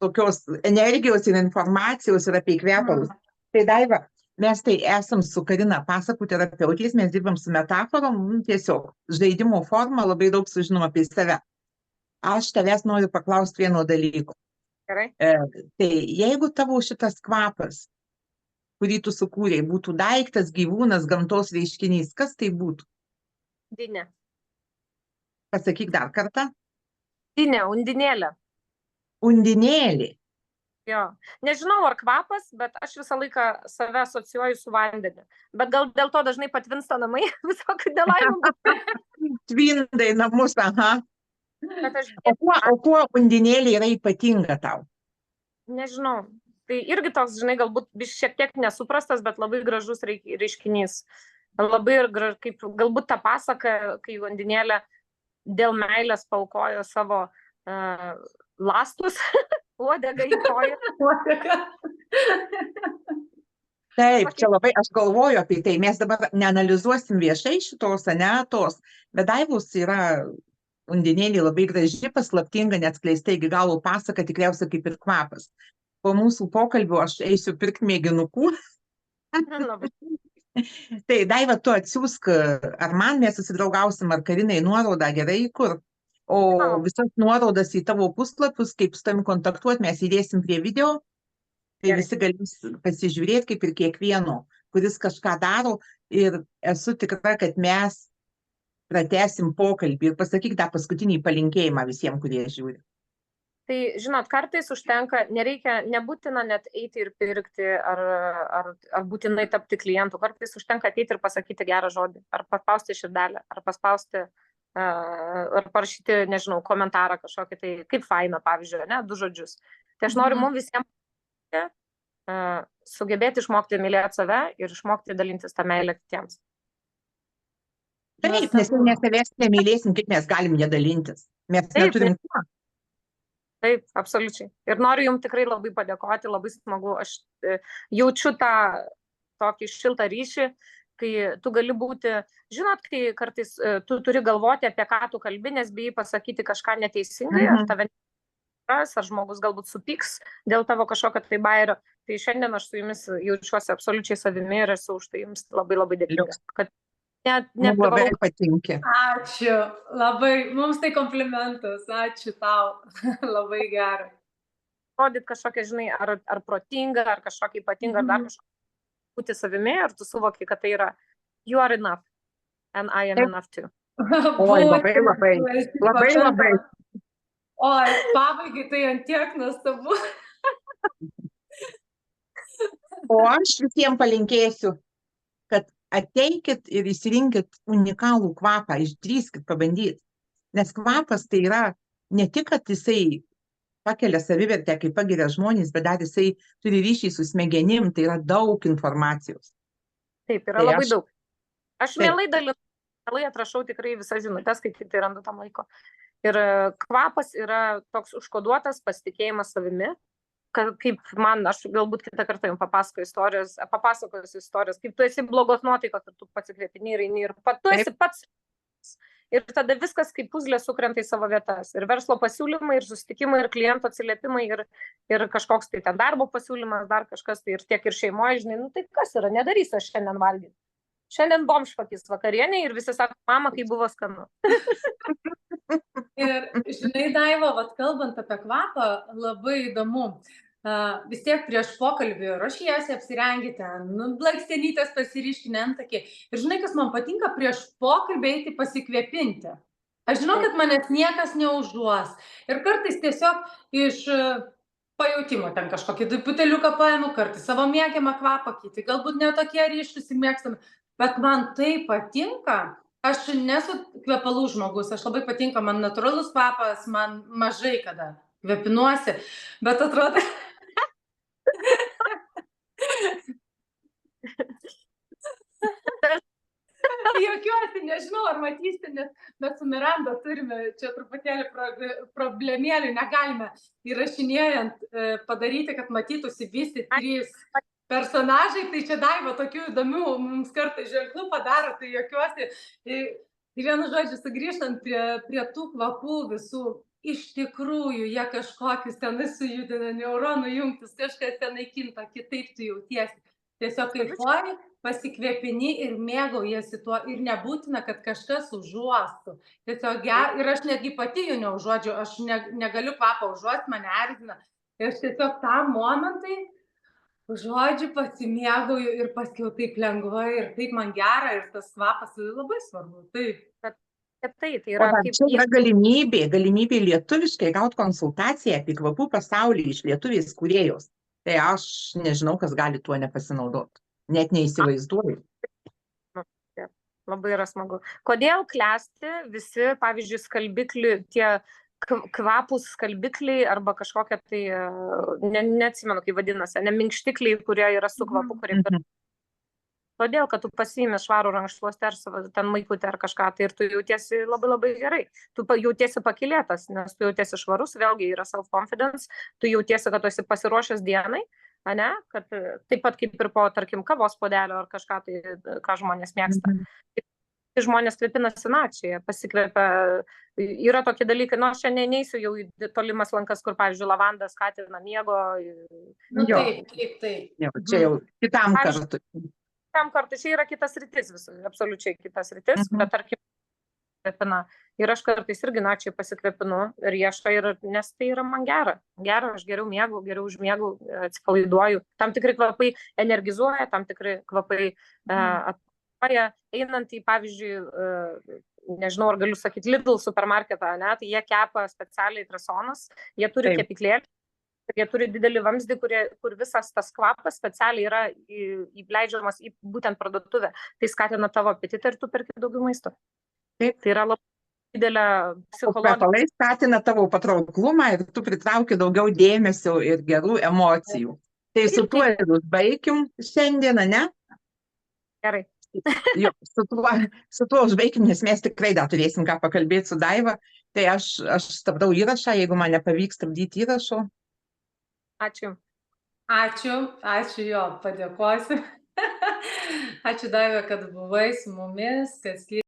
tokios energijos ir informacijos ir apie kvepalus. Tai Daiva, mes tai esam su Karina pasakų terapeutės, mes dirbam su metaforom, tiesiog žaidimo forma, labai daug sužinom apie save. Aš tavęs noriu paklausti vieno dalyko. Gerai. Tai jeigu tavo šitas kvapas, kurį tu sukūrei, būtų daiktas, gyvūnas, gamtos reiškinys, kas tai būtų? Undinė. Pasakyk dar kartą. Undinėlė. Undinėlė. Jo. Nežinau, ar kvapas, bet aš visą laiką save asocijuoju su vandeniu. Bet gal dėl to dažnai patvinsta namai, visokių nelaimų. Tvindai namus, aha. O kuo undinėlė yra ypatinga tau? Nežinau. Tai irgi toks, žinai, galbūt šiek tiek nesuprastas, bet labai gražus reiškinys. Labai kaip galbūt ta pasaka, kai undinėlė dėl meilės paaukojo savo lastus, uodegą į koją. Taip, čia labai, aš galvoju apie tai, mes dabar neanalizuosim viešai šitos, bet Daivos yra undinėlė labai graži, paslaptinga, neatskleista iki galo pasaka, tikriausiai kaip ir kvapas. Po mūsų pokalbio aš eisiu pirkti mėginukų. Tai Daiva, tu atsiųsk, ar man mes susidraugausim, ar Karinai nuorodą, gerai, kur? O visas nuorodas į tavo puslapius, kaip su tavim kontaktuoti, mes įdėsim prie video. Tai visi galės pasižiūrėti, kaip ir kiekvieno, kuris kažką daro. Ir esu tikra, kad mes pratęsim pokalbį. Ir pasakyk tą paskutinį palinkėjimą visiems, kurie žiūri. Tai, žinot, kartais užtenka, nebūtina net eiti ir pirkti, ar būtinai tapti klientų. Kartais užtenka ateiti ir pasakyti gerą žodį, ar paspausti širdelę, ar paspausti, ar parašyti, nežinau, komentarą kažkokį, tai kaip faina, pavyzdžiui, 2 žodžius. Tai aš noriu mums visiems sugebėti išmokti mylėti save ir išmokti dalintis tą meilę kitiems. Taip, nes savęs nemylėsim, kaip mes galim nedalintis. Mes neturim kuo. Taip, absoliučiai. Ir noriu jums tikrai labai padėkoti, labai smagu. Aš jaučiu tą tokį šiltą ryšį, kai tu gali būti, žinot, kai kartais tu turi galvoti, apie ką tu kalbi, nes bijai pasakyti kažką neteisingai, ar tave nepras, ar žmogus galbūt supyks dėl tavo kažkokio tai bairio. Tai šiandien aš su jumis jaučiuosi absoliučiai savimi ir esu už tai jums labai labai dėkinga, kad Man labai neprivalau patinka. Ačiū, labai, mums tai komplimentas, ačiū tau, labai gerai. rodyti kažkokią, žinai, ar protingą, ar kažkokią ypatingą, ar dar kažkokią būti savimi, ir tu suvoki, kad tai yra you are enough and I am Taip. enough too. Oi, labai. Labai. Oi, pabaigai tai antiek nuostabu. O aš visiems palinkėsiu, kad ateikit ir įsirinkit unikalų kvapą, išdrįskit pabandyti. Nes kvapas tai yra ne tik, kad jisai pakelia savivertę, kai pagiria žmonės, bet dar jisai turi ryšį su smegenim, tai yra daug informacijos. Taip, yra Tai labai aš- daug. Aš mielai dalinu, mielai atrašau tikrai visas žinutės, kai tik tai randu tam laiko. Ir kvapas yra toks užkoduotas pasitikėjimas savimi, kaip man, aš galbūt kitą kartą jums papasakosiu istorijas, kaip tu esi blogos nuotaikos ir tu pasikvėpini ir eini ir tu esi pats. Ir tada viskas kaip puzlė sukrenta į savo vietas. Ir verslo pasiūlymai, ir susitikimai, ir kliento atsiliepimai, ir kažkoks tai ten darbo pasiūlymas, dar kažkas tai ir tiek ir šeimoje, žinai, nu tai kas yra, nedarysiu aš šiandien valgyti. Šiandien bomšpakis vakarienė ir visi sako, mama, kai buvo skanu. Ir žinai, Daiva, vat kalbant apie kvapą, labai įdomu. Vis tiek prieš pokalbį ruošiesi, apsirengi ten, blakstienytės pasiriškinę antakį. Ir žinai, kas man patinka, prieš pokalbį eiti pasikvėpinti. Aš žinau, kad manęs niekas neužduos. Ir kartais tiesiog iš pajautimo ten kažkokį buteliuką paimu, kartais savo mėgiamą kvapą, kiti galbūt netokie ryškus ir mėgstami. Bet man tai patinka. Aš nesu kvepalų žmogus, aš labai patinka, man natūralus kvapas, man mažai kada kvepinuosi, bet atrodo... Jokiuosi, nežinau, ar matysite, nes mes su Miranda turime čia truputėlį problemėlių, negalime įrašinėjant padaryti, kad matytųsi visi trys personažai, tai čia Daiva tokių įdomių mums kartais ženklų padaro, tai jokiuosi. Tai vienu žodžiu, sugrįžtant prie tų kvapų visų, iš tikrųjų, jie kažkokius ten sujudina, neuronų jungtis, kažkas ten naikinta, kitaip tu jautiesi. Tiesiog kaifuoji, pasikvėpini ir mėgaujasi tuo ir nebūtina, kad kažkas užuostų. Tiesiog ir aš netgi pati jų neužuodžiu, aš negaliu kvapą užuosti, mane erzina. Ir aš tiesiog tam momentai užuodžiu, pasimėgauju ir paskiau taip lengvai ir taip man gera ir tas kvapas labai svarbu. Taip. Tai yra kaip... Čia yra galimybė lietuviškai gauti konsultaciją apie kvapų pasaulį iš lietuvės kūrėjos. Tai aš nežinau, kas gali tuo nepasinaudoti. Net neįsivaizduoju. Labai yra smagu. Kodėl klesti visi, pavyzdžiui, skalbikliai, tie kvapūs skalbikliai arba kažkokie tai, neatsimenu, kaip vadinasi, neminkštikliai, kurie yra su kvapu, kurie... Todėl, kad tu pasiimi švarų rankšluostį ar ten maikutę ar kažką, tai ir tu jautiesi labai labai gerai. Tu jautiesi pakylėtas, nes tu jautiesi švarus, vėlgi yra self-confidence, tu jautiesi, kad tu esi pasiruošęs dienai, ane? Kad taip pat kaip ir po, tarkim, kavos puodelio ar kažką, tai ką žmonės mėgsta. Žmonės kvepinasi načiai, pasikvepia, yra tokie dalykai, aš šiandien neįsiu jau į tolimas lankas, kur, pavyzdžiui, lavanda skatina miego. Taip. Čia jau kitam kartui. Tam kartui, čia yra kitas rytis, absoliučiai kitas rytis, bet tarkim, kvepina. Ir aš kartais irgi načiai pasikvepinu ir ieško, nes tai yra man gera. Gera, aš geriau miegu, geriau užmiegu, atsipalaiduoju. Tam tikri kvapai energizuoja, tam tikri kvapai atpalaiduoja. Einant į, pavyzdžiui, nežinau, ar galiu sakyti, Lidl supermarketą, ne, tai jie kepa specialiai trasonas, jie turi kepiklėlį. Jie turi didelį vamzdį, kur visas tas kvapas specialiai yra įleidžiamas į būtent parduotuvę. Tai skatina tavo apetitą ir tu perki daugiau maisto. Taip. Tai yra labai didelė psichologija. Kvepalai skatina tavo patrauklumą ir tu pritrauki daugiau dėmesio ir gerų emocijų. Tai su tuo ir užbaikim šiandieną, ne? Gerai. Jo, su tuo užbaikim, nes mes tikrai dar turėsim ką pakalbėti su Daiva. Tai aš stabdau įrašą, jeigu man nepavyks stabdyti įrašo. Ačiū. Ačiū jo, padėkosiu. Ačiū Daiva, kad buvai su mumis, kad